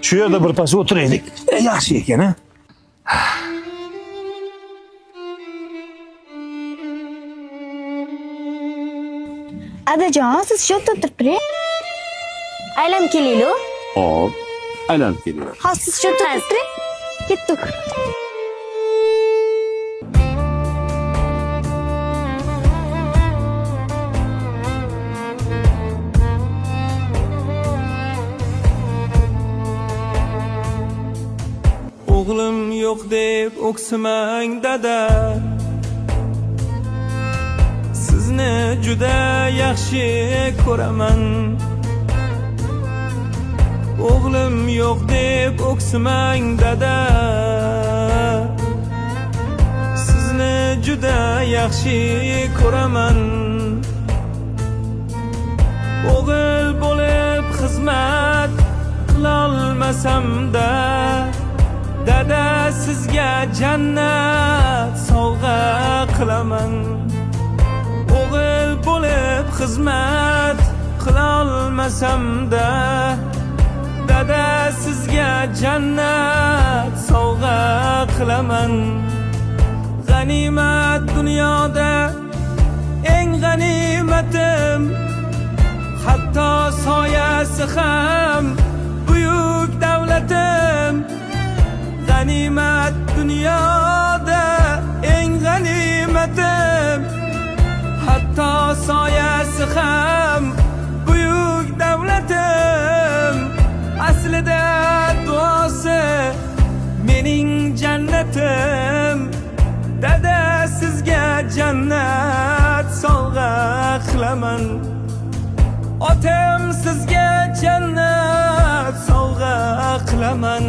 Shu yerda birpas o'tiraylik. Yaxshi ekan, ha? Adajon, siz shu yerda o'tirib aylanib kelaylik. Hop, aylanib kelyapti. Ha, siz shu yerda o'tirib ketdik. O'g'lim yo'q deb o'ksimang dada, sizni juda yaxshi ko'raman. O'g'lim yo'q deb o'ksimang dada, sizni juda yaxshi ko'raman. O'g'il bo'lib xizmat qilolmasam-da, dada sizga jannat sovg'a qilaman. O'g'il bo'lib xizmat qilolmasam-da, dada sizga jannat sovg'a qilaman. G'animat dunyoda eng g'animatim, hatto soyasi ham buyuk davlatim. G'animat dunyoda eng g'animatim, hatto soyasi ham buyuk davlatim. Aslida duosi mening jannatim, dada sizga jannat sovg'a qilaman. Otam sizga jannat sovg'a qilaman.